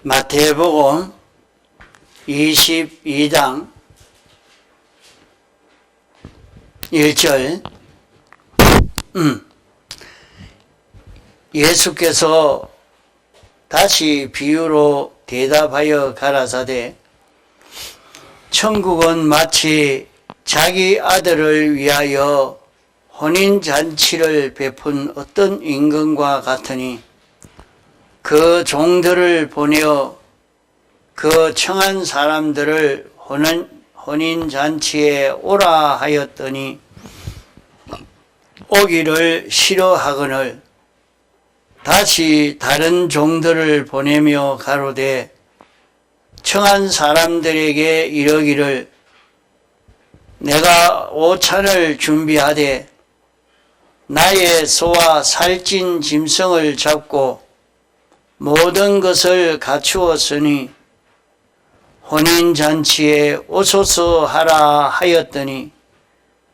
마태복음 22장 1절. 예수께서 다시 비유로 대답하여 가라사대, 천국은 마치 자기 아들을 위하여 혼인잔치를 베푼 어떤 임금과 같으니, 그 종들을 보내어 그 청한 사람들을 혼인잔치에 오라 하였더니 오기를 싫어하거늘 다시 다른 종들을 보내며 가로되, 청한 사람들에게 이르기를, 내가 오찬을 준비하되 나의 소와 살찐 짐승을 잡고 모든 것을 갖추었으니 혼인잔치에 오소서 하라 하였더니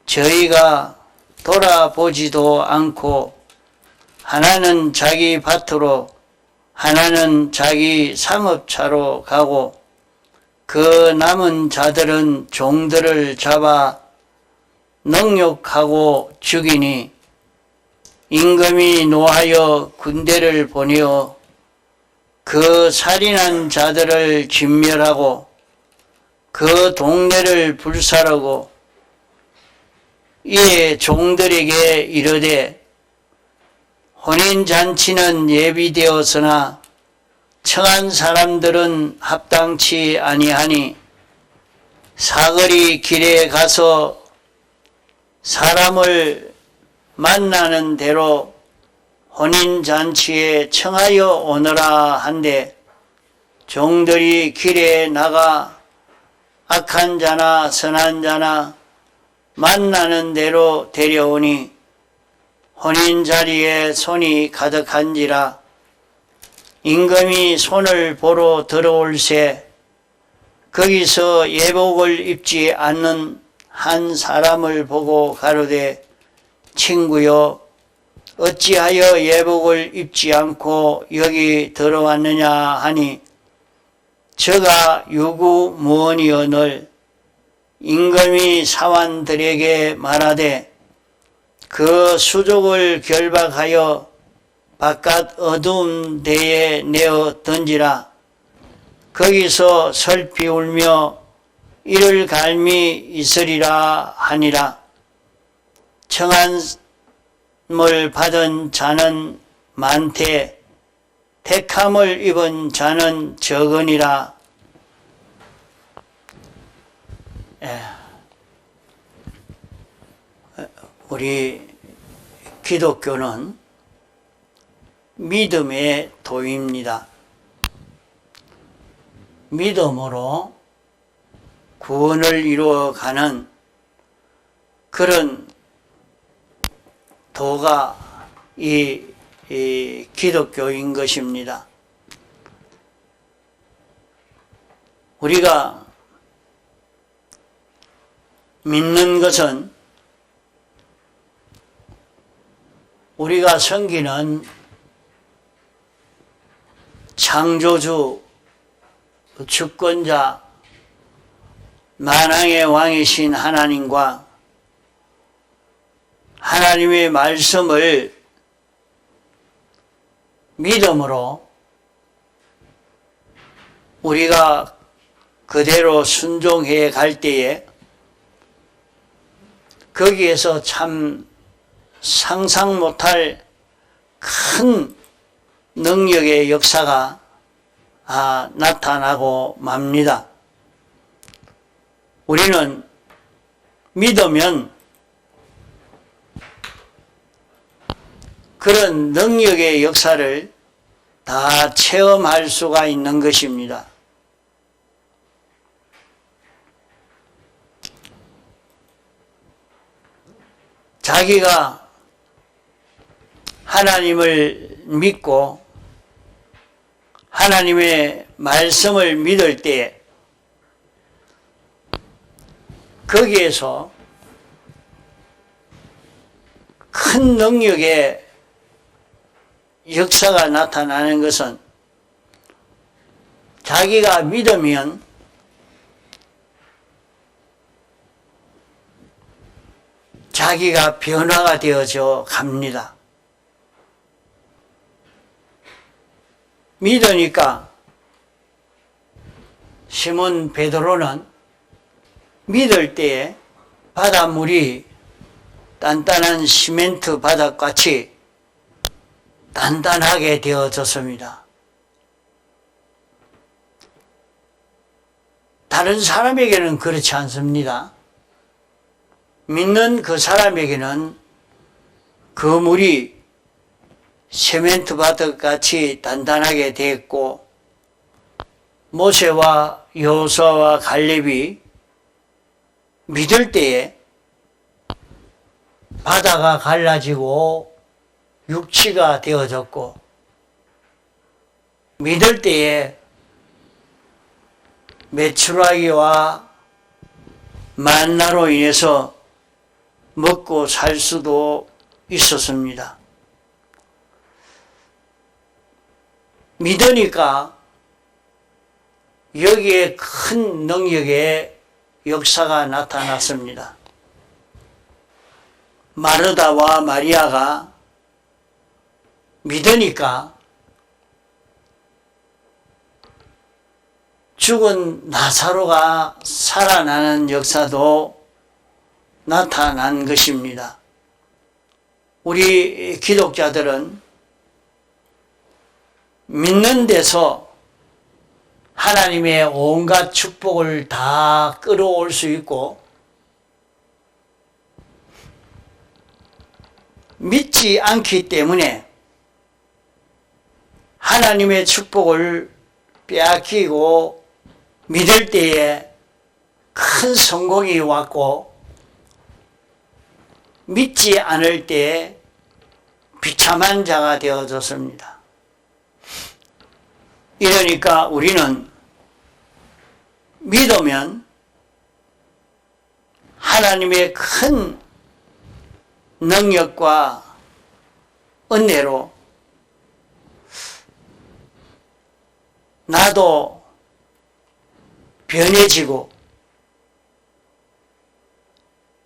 저희가 돌아보지도 않고 하나는 자기 밭으로 하나는 자기 상업차로 가고, 그 남은 자들은 종들을 잡아 능욕하고 죽이니, 임금이 노하여 군대를 보내어 그 살인한 자들을 진멸하고 그 동네를 불사르고, 이에 종들에게 이르되, 혼인잔치는 예비되었으나 청한 사람들은 합당치 아니하니, 사거리 길에 가서 사람을 만나는 대로 혼인잔치에 청하여 오너라 한데, 종들이 길에 나가 악한 자나 선한 자나 만나는 대로 데려오니 혼인자리에 손이 가득한지라, 임금이 손을 보러 들어올새 거기서 예복을 입지 않는 한 사람을 보고 가로되, 친구여, 어찌하여 예복을 입지 않고 여기 들어왔느냐 하니, 저가 유구무원이오늘 임금이 사환들에게 말하되, 그 수족을 결박하여 바깥 어두운 데에 내어 던지라. 거기서 슬피 울며 이를 갈미 있으리라 하니라. 청함을 받은 자는 많되 택함을 입은 자는 적으니라. 우리 기독교는 믿음의 도입니다. 믿음으로 구원을 이루어가는 그런 도가 이 기독교인 것입니다. 우리가 믿는 것은 우리가 섬기는 창조주, 주권자, 만왕의 왕이신 하나님과 하나님의 말씀을 믿음으로 우리가 그대로 순종해 갈 때에 거기에서 참 상상 못할 큰 능력의 역사가 나타나고 맙니다. 우리는 믿으면 그런 능력의 역사를 다 체험할 수가 있는 것입니다. 자기가 하나님을 믿고 하나님의 말씀을 믿을 때 거기에서 큰 능력의 역사가 나타나는 것은 자기가 믿으면 자기가 변화가 되어져 갑니다. 믿으니까 시몬 베드로는 믿을 때에 바닷물이 단단한 시멘트 바닥같이 단단하게 되어졌습니다. 다른 사람에게는 그렇지 않습니다. 믿는 그 사람에게는 그 물이 시멘트 바닥같이 단단하게 되었고, 모세와 여호수아와 갈렙이 믿을 때에 바다가 갈라지고 육지가 되어졌고, 믿을 때에 메추라기와 만나로 인해서 먹고 살 수도 있었습니다. 믿으니까 여기에 큰 능력의 역사가 나타났습니다. 마르다와 마리아가 믿으니까 죽은 나사로가 살아나는 역사도 나타난 것입니다. 우리 기독자들은 믿는 데서 하나님의 온갖 축복을 다 끌어올 수 있고, 믿지 않기 때문에 하나님의 축복을 빼앗기고 믿을 때에 큰 성공이 왔고, 믿지 않을 때에 비참한 자가 되어졌습니다. 이러니까 우리는 믿으면 하나님의 큰 능력과 은혜로 나도 변해지고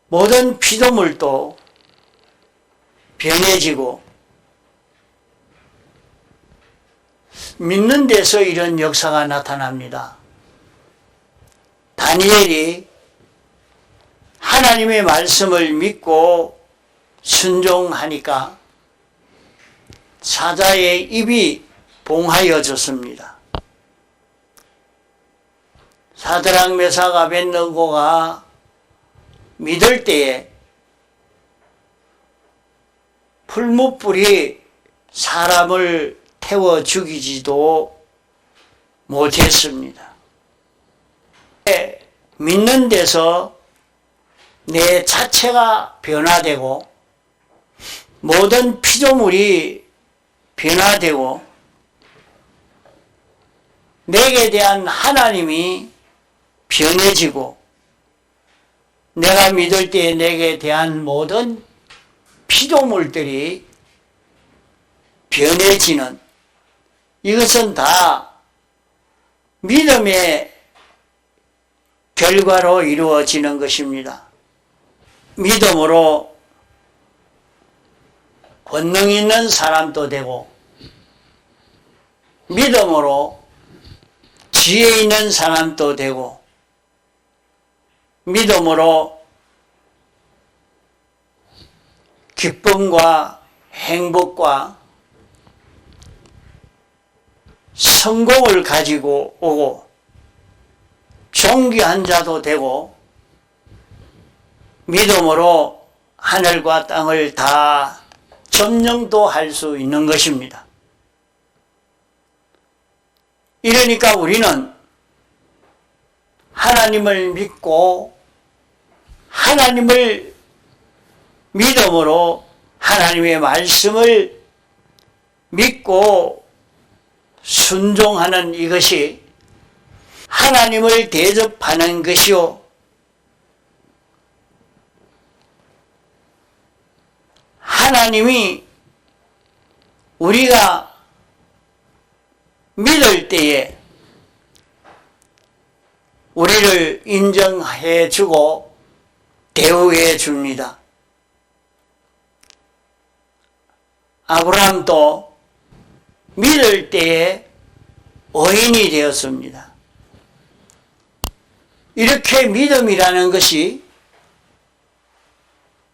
모든 피조물도 변해지고, 믿는 데서 이런 역사가 나타납니다. 다니엘이 하나님의 말씀을 믿고 순종하니까 사자의 입이 봉하여졌습니다. 사드락 메삭 아벳느고가 믿을 때에 풀무불이 사람을 태워 죽이지도 못했습니다. 믿는 데서 내 자체가 변화되고 모든 피조물이 변화되고 내게 대한 하나님이 변해지고, 내가 믿을 때 내게 대한 모든 피조물들이 변해지는, 이것은 다 믿음의 결과로 이루어지는 것입니다. 믿음으로 권능 있는 사람도 되고, 믿음으로 지혜 있는 사람도 되고, 믿음으로 기쁨과 행복과 성공을 가지고 오고, 존귀한 자도 되고, 믿음으로 하늘과 땅을 다 점령도 할 수 있는 것입니다. 이러니까 우리는 하나님을 믿고 하나님을 믿음으로 하나님의 말씀을 믿고 순종하는 이것이 하나님을 대접하는 것이요, 하나님이 우리가 믿을 때에 우리를 인정해 주고 대우해 줍니다. 아브라함도 믿을 때에 의인이 되었습니다. 이렇게 믿음이라는 것이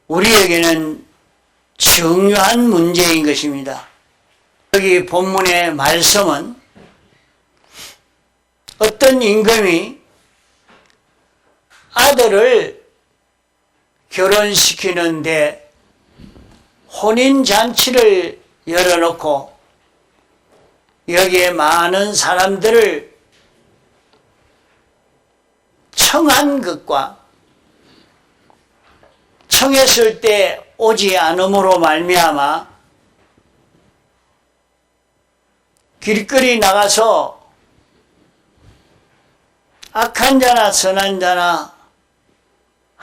우리에게는 중요한 문제인 것입니다. 여기 본문의 말씀은 어떤 임금이 아들을 결혼시키는데 혼인잔치를 열어놓고 여기에 많은 사람들을 청한 것과 청했을 때 오지 않음으로 말미암아 길거리 나가서 악한 자나 선한 자나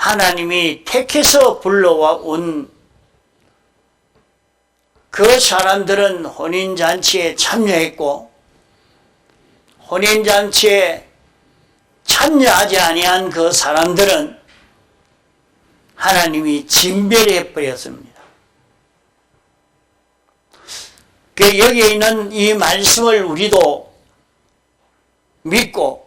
하나님이 택해서 불러온 그 사람들은 혼인잔치에 참여했고 혼인잔치에 참여하지 아니한 그 사람들은 하나님이 진멸해 버렸습니다. 여기에 있는 이 말씀을 우리도 믿고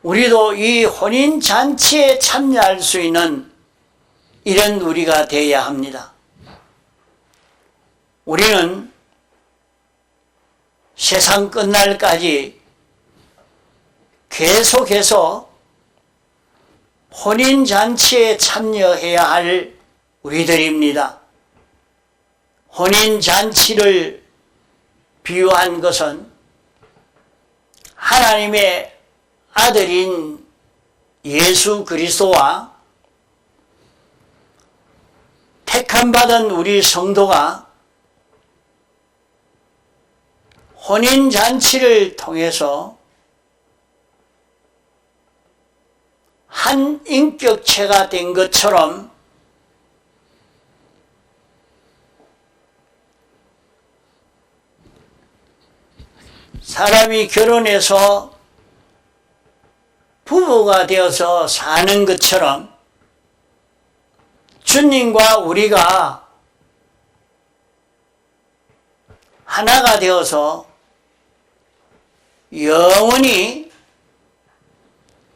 우리도 이 혼인잔치에 참여할 수 있는 이런 우리가 되어야 합니다. 우리는 세상 끝날까지 계속해서 혼인잔치에 참여해야 할 우리들입니다. 혼인잔치를 비유한 것은 하나님의 아들인 예수 그리스도와 택함받은 우리 성도가 혼인잔치를 통해서 한 인격체가 된 것처럼 사람이 결혼해서 부부가 되어서 사는 것처럼 주님과 우리가 하나가 되어서 영원히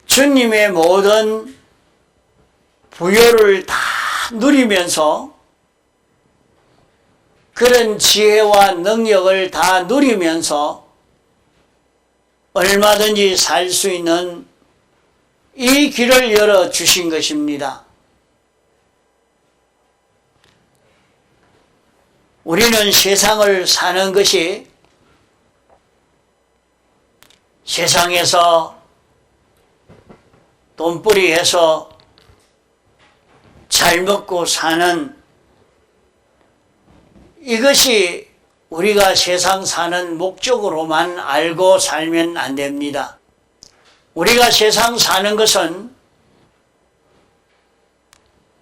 주님의 모든 부요를 다 누리면서 그런 지혜와 능력을 다 누리면서 얼마든지 살 수 있는 이 길을 열어주신 것입니다. 우리는 세상을 사는 것이 세상에서 돈벌이해서 잘 먹고 사는 이것이 우리가 세상 사는 목적으로만 알고 살면 안 됩니다. 우리가 세상 사는 것은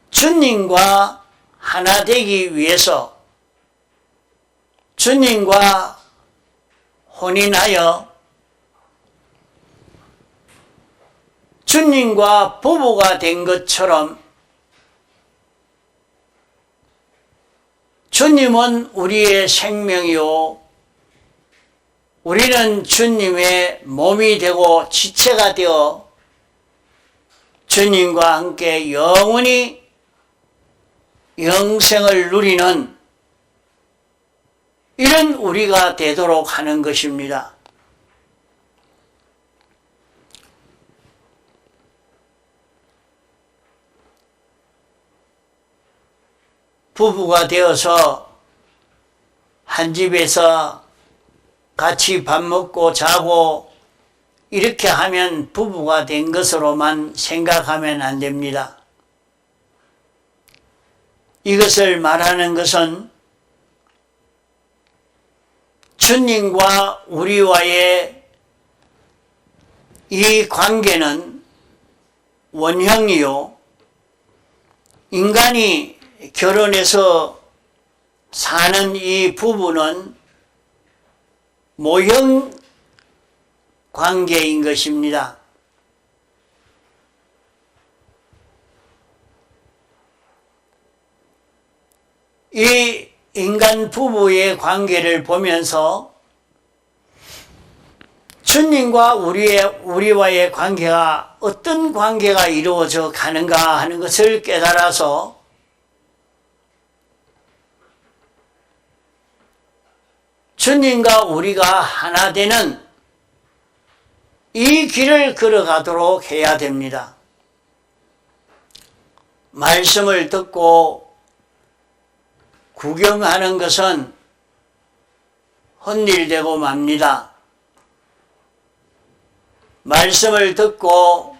주님과 하나 되기 위해서 주님과 혼인하여 주님과 부부가 된 것처럼 주님은 우리의 생명이요 우리는 주님의 몸이 되고 지체가 되어 주님과 함께 영원히 영생을 누리는 이런 우리가 되도록 하는 것입니다. 부부가 되어서 한 집에서 같이 밥 먹고 자고 이렇게 하면 부부가 된 것으로만 생각하면 안 됩니다. 이것을 말하는 것은 주님과 우리와의 이 관계는 원형이요. 인간이 결혼해서 사는 이 부부는 모형 관계인 것입니다. 이 인간 부부의 관계를 보면서 주님과 우리와의 관계가 어떤 관계가 이루어져 가는가 하는 것을 깨달아서 주님과 우리가 하나 되는 이 길을 걸어가도록 해야 됩니다. 말씀을 듣고 구경하는 것은 헛일되고 맙니다. 말씀을 듣고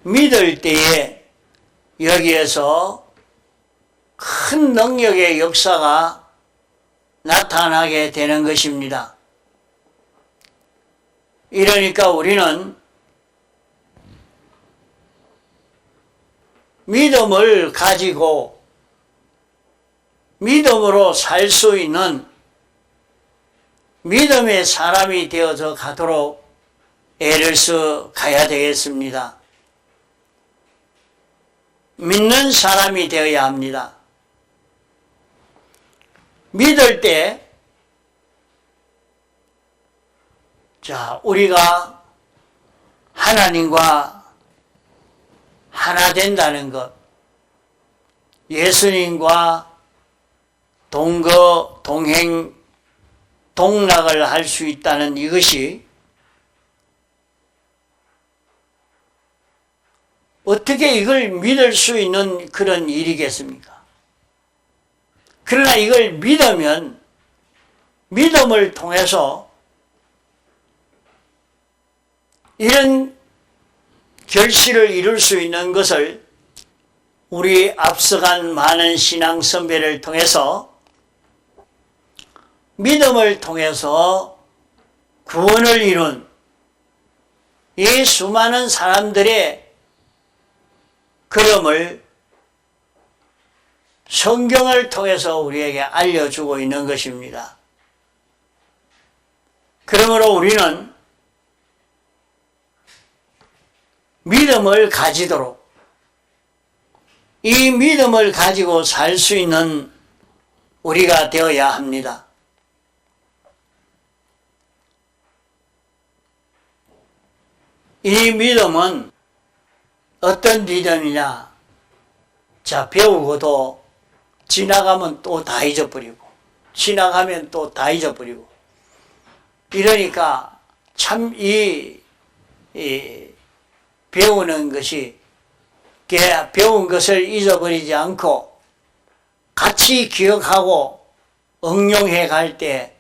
믿을 때에 여기에서 큰 능력의 역사가 나타나게 되는 것입니다. 이러니까 우리는 믿음을 가지고 믿음으로 살 수 있는 믿음의 사람이 되어서 가도록 애를 써 가야 되겠습니다. 믿는 사람이 되어야 합니다. 믿을 때, 우리가 하나님과 하나 된다는 것, 예수님과 동거, 동행, 동락을 할 수 있다는 이것이 어떻게 이걸 믿을 수 있는 그런 일이겠습니까? 그러나 이걸 믿으면 믿음을 통해서 이런 결실을 이룰 수 있는 것을 우리 앞서간 많은 신앙 선배를 통해서 믿음을 통해서 구원을 이룬 이 수많은 사람들의 그름을 성경을 통해서 우리에게 알려주고 있는 것입니다. 그러므로 우리는 믿음을 가지도록, 이 믿음을 가지고 살 수 있는 우리가 되어야 합니다. 이 믿음은 어떤 믿음이냐? 배우고도 지나가면 또 다 잊어버리고, 지나가면 또 다 잊어버리고, 이러니까 참 배우는 것이, 배운 것을 잊어버리지 않고 같이 기억하고 응용해 갈 때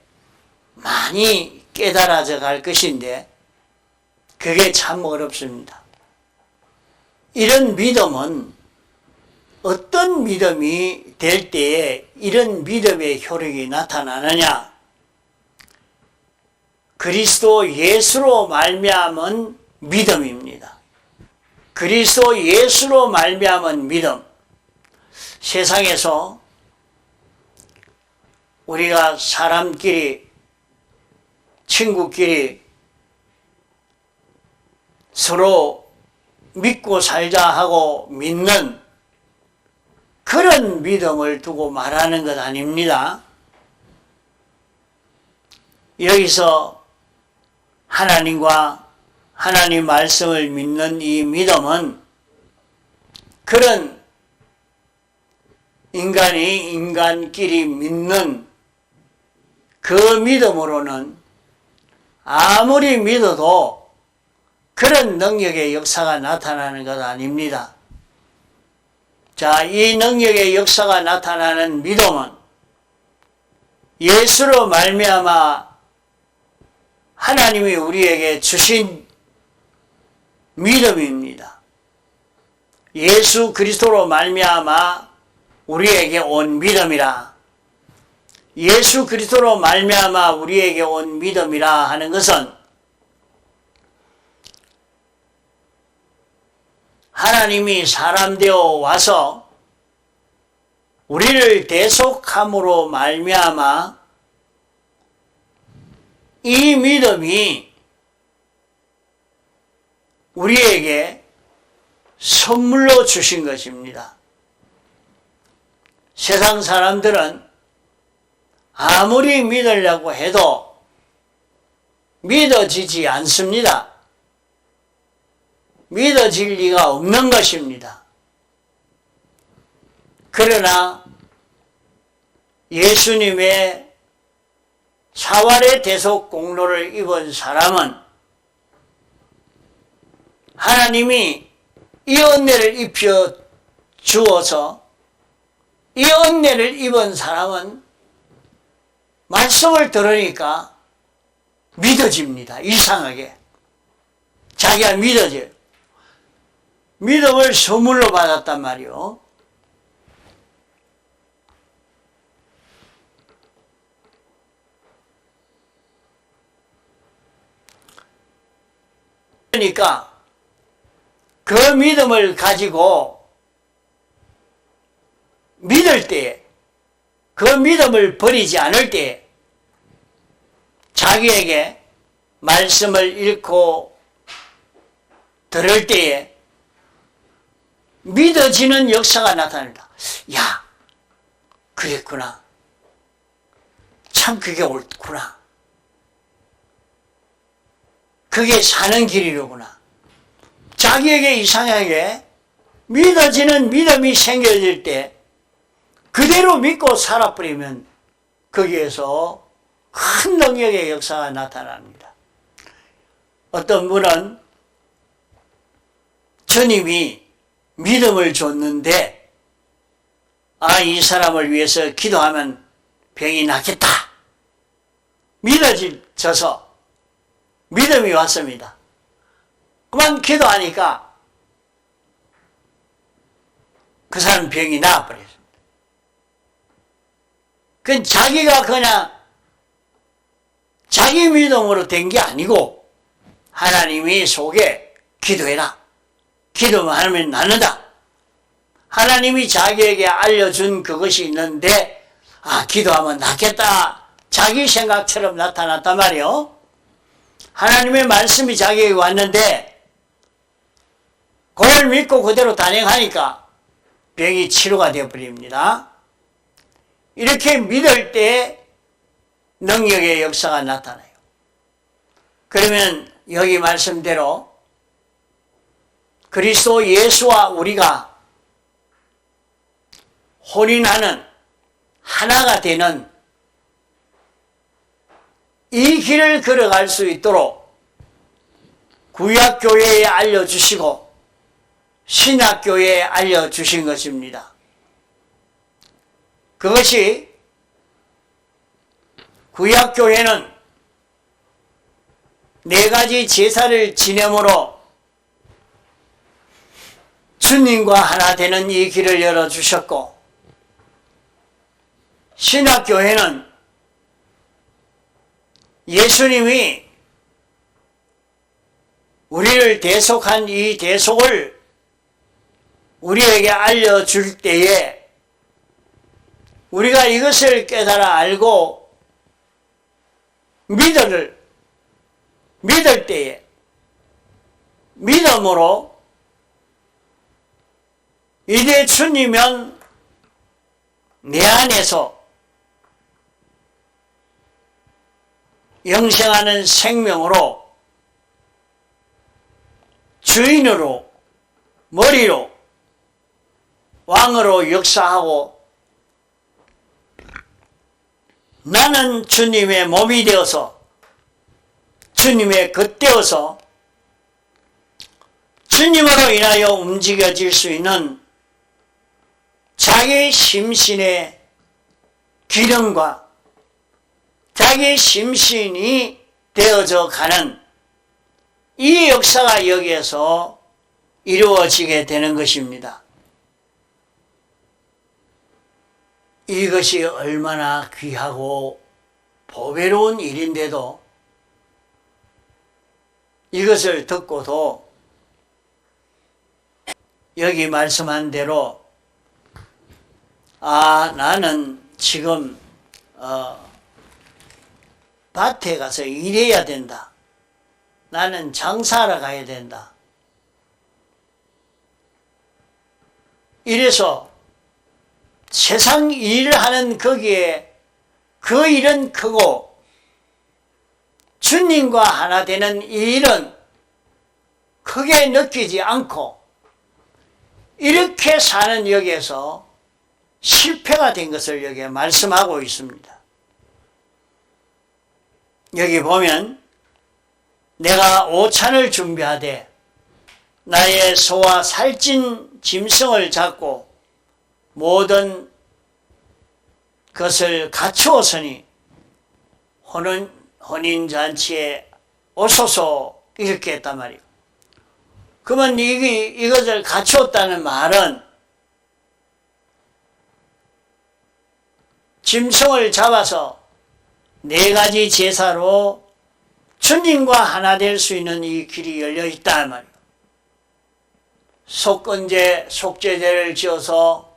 많이 깨달아져 갈 것인데, 그게 참 어렵습니다. 이런 믿음은 어떤 믿음이 될 때에 이런 믿음의 효력이 나타나느냐? 그리스도 예수로 말미암은 믿음입니다. 그리스도 예수로 말미암은 믿음. 세상에서 우리가 사람끼리, 친구끼리 서로 믿고 살자 하고 믿는 그런 믿음을 두고 말하는 것 아닙니다. 여기서 하나님과 하나님 말씀을 믿는 이 믿음은 그런 인간이 인간끼리 믿는 그 믿음으로는 아무리 믿어도 그런 능력의 역사가 나타나는 것 아닙니다. 이 능력의 역사가 나타나는 믿음은 예수로 말미암아 하나님이 우리에게 주신 믿음입니다. 예수 그리스도로 말미암아 우리에게 온 믿음이라. 예수 그리스도로 말미암아 우리에게 온 믿음이라 하는 것은 하나님이 사람 되어 와서 우리를 대속함으로 말미암아 이 믿음이 우리에게 선물로 주신 것입니다. 세상 사람들은 아무리 믿으려고 해도 믿어지지 않습니다. 믿어질 리가 없는 것입니다. 그러나 예수님의 사활의 대속 공로를 입은 사람은 하나님이 이 은혜를 입혀 주어서 이 은혜를 입은 사람은 말씀을 들으니까 믿어집니다. 이상하게. 자기가 믿어져요. 믿음을 선물로 받았단 말이요. 그러니까 그 믿음을 가지고 믿을 때에, 그 믿음을 버리지 않을 때에 자기에게 말씀을 읽고 들을 때에 믿어지는 역사가 나타난다. 야, 그랬구나. 참 그게 옳구나. 그게 사는 길이로구나. 자기에게 이상하게 믿어지는 믿음이 생겨질 때 그대로 믿고 살아버리면 거기에서 큰 능력의 역사가 나타납니다. 어떤 분은 주님이 믿음을 줬는데 이 사람을 위해서 기도하면 병이 낫겠다. 믿어져서 믿음이 왔습니다. 그만 기도하니까 그 사람 병이 나아버렸습니다. 그건 자기가 그냥 자기 믿음으로 된 게 아니고 하나님이 속에 기도해라. 기도만 하면 낫는다. 하나님이 자기에게 알려준 그것이 있는데 기도하면 낫겠다. 자기 생각처럼 나타났단 말이요. 하나님의 말씀이 자기에게 왔는데 그걸 믿고 그대로 단행하니까 병이 치료가 되어버립니다. 이렇게 믿을 때 능력의 역사가 나타나요. 그러면 여기 말씀대로 그리스도 예수와 우리가 혼인하는 하나가 되는 이 길을 걸어갈 수 있도록 구약교회에 알려주시고 신약교회에 알려주신 것입니다. 그것이 구약교회는 4가지 제사를 지냄으로 주님과 하나 되는 이 길을 열어주셨고, 신약교회는 예수님이 우리를 대속한 이 대속을 우리에게 알려줄 때에 우리가 이것을 깨달아 알고 믿을 때에 믿음으로 이제 주님은 내 안에서 영생하는 생명으로 주인으로 머리로 왕으로 역사하고 나는 주님의 몸이 되어서 주님의 것 되어서 주님으로 인하여 움직여질 수 있는 자기 심신의 기능과 자기 심신이 되어져 가는 이 역사가 여기에서 이루어지게 되는 것입니다. 이것이 얼마나 귀하고 보배로운 일인데도 이것을 듣고도 여기 말씀한 대로 나는 지금 밭에 가서 일해야 된다. 나는 장사하러 가야 된다. 이래서 세상 일을 하는 거기에 그 일은 크고 주님과 하나 되는 이 일은 크게 느끼지 않고 이렇게 사는 여기에서 실패가 된 것을 여기에 말씀하고 있습니다. 여기 보면 내가 오찬을 준비하되 나의 소와 살찐 짐승을 잡고 모든 것을 갖추었으니 혼인잔치에 오소서 이렇게 했단 말이에요. 그러면 이것을 갖추었다는 말은 짐승을 잡아서 4가지 제사로 주님과 하나 될 수 있는 이 길이 열려 있단 말이에요. 속건제, 속죄제를 지어서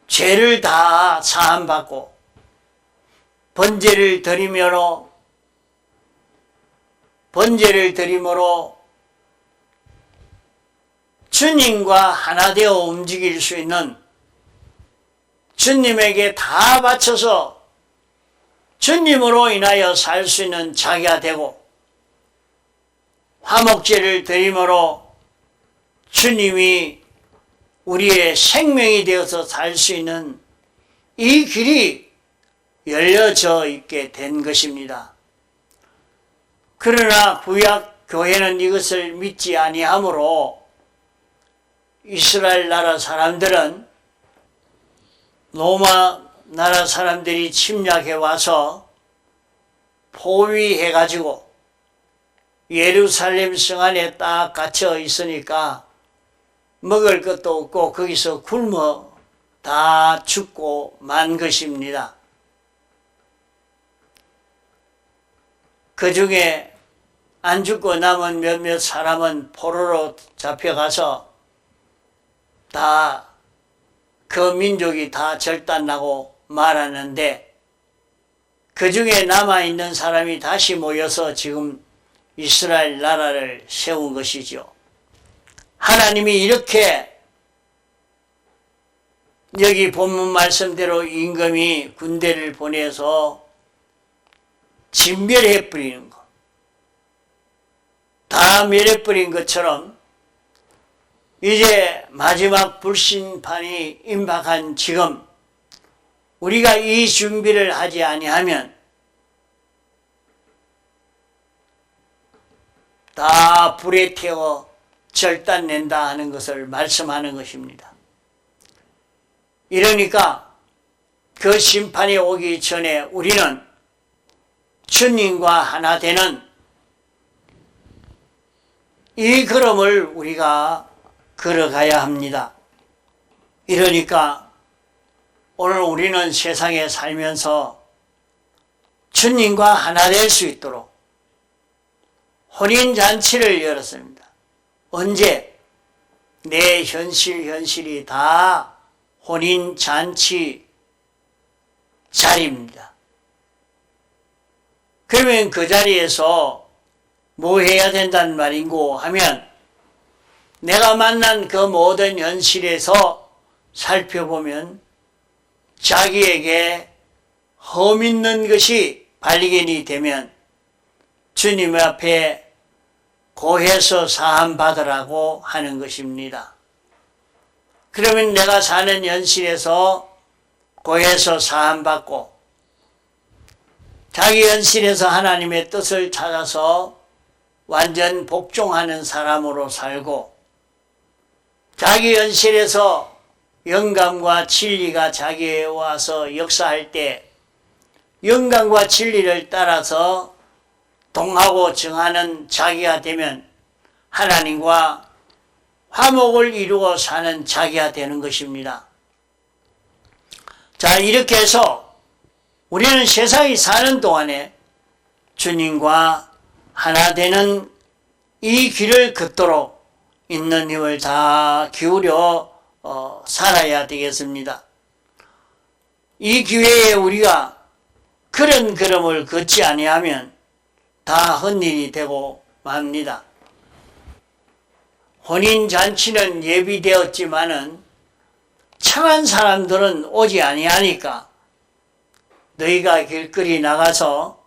죄를 다 사함받고 번제를 드림으로 주님과 하나 되어 움직일 수 있는, 주님에게 다 바쳐서 주님으로 인하여 살 수 있는 자기가 되고, 화목제를 드림으로 주님이 우리의 생명이 되어서 살 수 있는 이 길이 열려져 있게 된 것입니다. 그러나 구약 교회는 이것을 믿지 아니하므로 이스라엘 나라 사람들은 로마 나라 사람들이 침략해 와서 포위해 가지고 예루살렘 성 안에 딱 갇혀 있으니까 먹을 것도 없고 거기서 굶어 다 죽고 만 것입니다. 그 중에 안 죽고 남은 몇몇 사람은 포로로 잡혀가서 다 그 민족이 다 절단나고 말았는데, 그 중에 남아있는 사람이 다시 모여서 지금 이스라엘 나라를 세운 것이죠. 하나님이 이렇게 여기 본문 말씀대로 임금이 군대를 보내서 진멸해 버리는 것, 다 멸해버린 것처럼 이제 마지막 불심판이 임박한 지금 우리가 이 준비를 하지 아니하면 다 불에 태워 절단낸다 하는 것을 말씀하는 것입니다. 이러니까 그 심판이 오기 전에 우리는 주님과 하나 되는 이 걸음을 우리가 걸어가야 합니다. 이러니까 오늘 우리는 세상에 살면서 주님과 하나 될 수 있도록 혼인잔치를 열었습니다. 언제? 내 현실이 다 혼인잔치 자리입니다. 그러면 그 자리에서 뭐 해야 된다는 말인고 하면, 내가 만난 그 모든 현실에서 살펴보면 자기에게 흠 있는 것이 발견이 되면 주님 앞에 고해서 사함 받으라고 하는 것입니다. 그러면 내가 사는 현실에서 고해서 사함 받고 자기 현실에서 하나님의 뜻을 찾아서 완전 복종하는 사람으로 살고, 자기 현실에서 영감과 진리가 자기에 와서 역사할 때 영감과 진리를 따라서 동하고 정하는 자기가 되면 하나님과 화목을 이루어 사는 자기가 되는 것입니다. 자, 이렇게 해서 우리는 세상이 사는 동안에 주님과 하나 되는 이 길을 걷도록 있는 힘을 다 기울여 살아야 되겠습니다. 이 기회에 우리가 그런 걸음을 걷지 아니하면 다 헛일이 되고 맙니다. 혼인잔치는 예비되었지만은 청한 사람들은 오지 아니하니까 너희가 길거리 나가서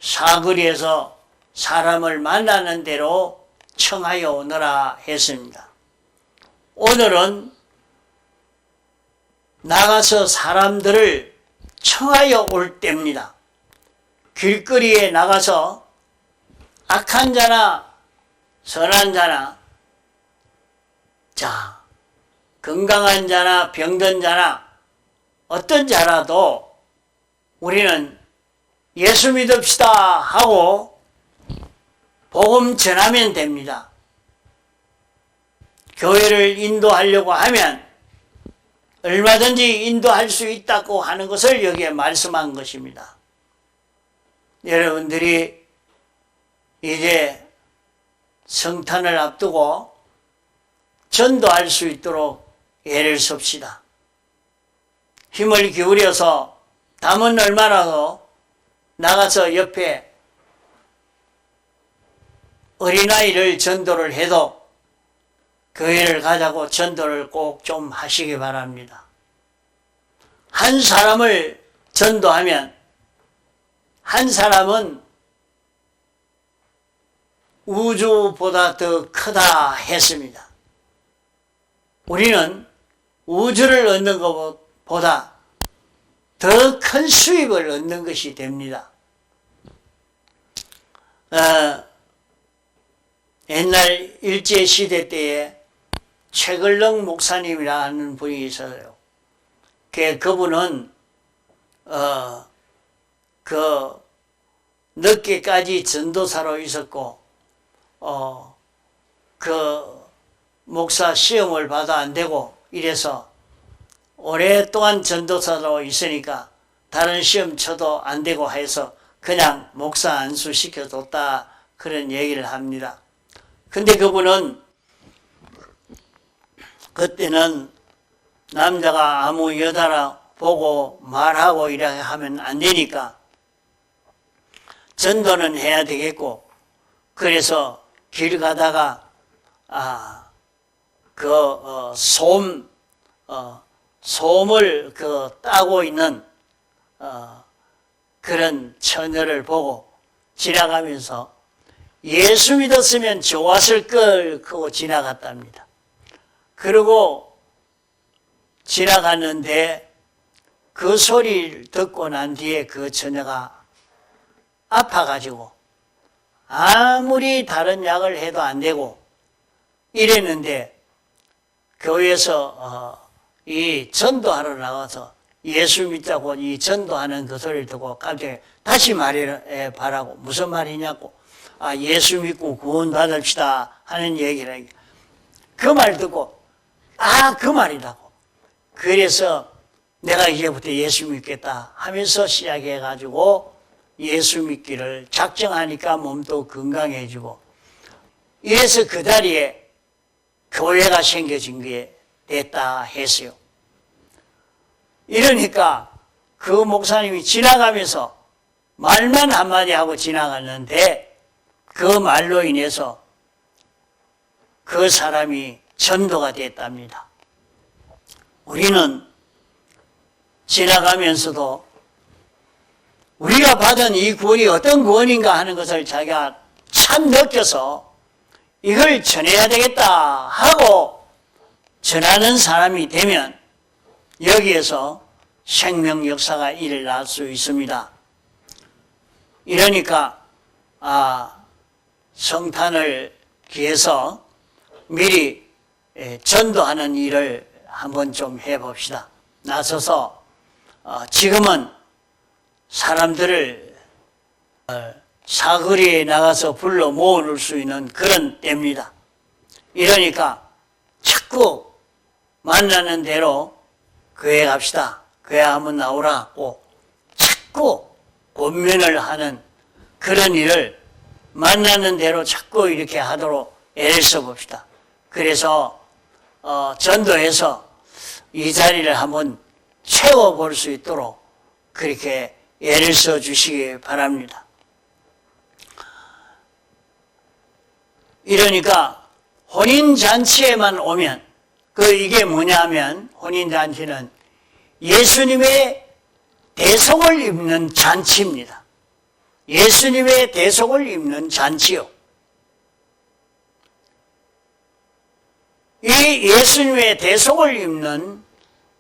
사거리에서 사람을 만나는 대로 청하여 오너라 했습니다. 오늘은 나가서 사람들을 청하여 올 때입니다. 길거리에 나가서 악한 자나 선한 자나 건강한 자나 병든 자나 어떤 자라도 우리는 예수 믿읍시다 하고 복음 전하면 됩니다. 교회를 인도하려고 하면 얼마든지 인도할 수 있다고 하는 것을 여기에 말씀한 것입니다. 여러분들이 이제 성탄을 앞두고 전도할 수 있도록 애를 씁시다. 힘을 기울여서 담은 얼마라도 나가서 옆에 어린아이를 전도를 해도 교회를 가자고 전도를 꼭 좀 하시기 바랍니다. 한 사람을 전도하면 한 사람은 우주보다 더 크다 했습니다. 우리는 우주를 얻는 것보다 더 큰 수입을 얻는 것이 됩니다. 옛날 일제시대 때에 최글렁 목사님이라는 분이 있어요. 그분은 늦게까지 전도사로 있었고 목사 시험을 봐도 안 되고 이래서 오랫동안 전도사로 있으니까 다른 시험 쳐도 안 되고 해서 그냥 목사 안수시켜줬다 그런 얘기를 합니다. 근데 그분은 그때는 남자가 아무 여자라 보고 말하고 이렇게 하면 안 되니까 전도는 해야 되겠고 그래서 길 가다가 솜을 따고 있는 그런 처녀를 보고 지나가면서 예수 믿었으면 좋았을 걸 그거 지나갔답니다. 그리고 지나갔는데 그 소리를 듣고 난 뒤에 그 처녀가 아파가지고 아무리 다른 약을 해도 안 되고 이랬는데 교회에서 이 전도하러 나가서 예수 믿자고 이 전도하는 그 소리를 듣고 갑자기 다시 말해 바라고 무슨 말이냐고 예수 믿고 구원 받읍시다 하는 얘기를 그 말 듣고 그 말이라고 그래서 내가 이제부터 예수 믿겠다 하면서 시작해가지고 예수 믿기를 작정하니까 몸도 건강해지고 이래서 그 자리에 교회가 생겨진 게 됐다 했어요. 이러니까 그 목사님이 지나가면서 말만 한마디 하고 지나갔는데 그 말로 인해서 그 사람이 전도가 됐답니다. 우리는 지나가면서도 우리가 받은 이 구원이 어떤 구원인가 하는 것을 자기가 참 느껴서 이걸 전해야 되겠다 하고 전하는 사람이 되면 여기에서 생명 역사가 일어날 수 있습니다. 이러니까 성탄을 기해서 미리 전도하는 일을 한번 좀 해봅시다. 나서서 지금은 사람들을 사거리에 나가서 불러 모을 수 있는 그런 때입니다. 이러니까 자꾸 만나는 대로 교회 갑시다. 교회 한번 나오라고 자꾸 권면을 하는 그런 일을 만나는 대로 자꾸 이렇게 하도록 애를 써봅시다. 그래서 전도해서 이 자리를 한번 채워볼 수 있도록 그렇게 애를 써주시기 바랍니다. 이러니까 혼인잔치에만 오면, 이게 뭐냐면, 혼인잔치는 예수님의 대속을 입는 잔치입니다. 예수님의 대속을 입는 잔치요. 이 예수님의 대속을 입는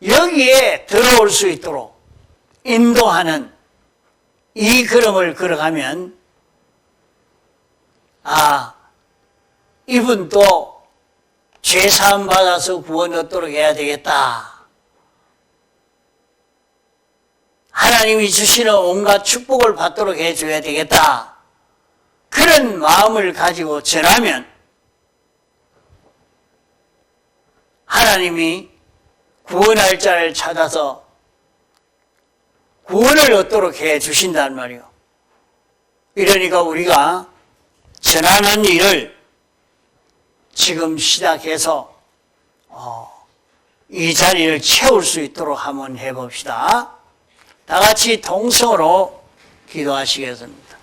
여기에 들어올 수 있도록 인도하는 이 걸음을 걸어가면, 이분도 죄사함 받아서 구원 얻도록 해야 되겠다. 하나님이 주시는 온갖 축복을 받도록 해줘야 되겠다. 그런 마음을 가지고 전하면 하나님이 구원할 자를 찾아서 구원을 얻도록 해 주신단 말이요. 이러니까 우리가 전하는 일을 지금 시작해서 이 자리를 채울 수 있도록 한번 해봅시다. 다 같이 동성으로 기도하시겠습니다.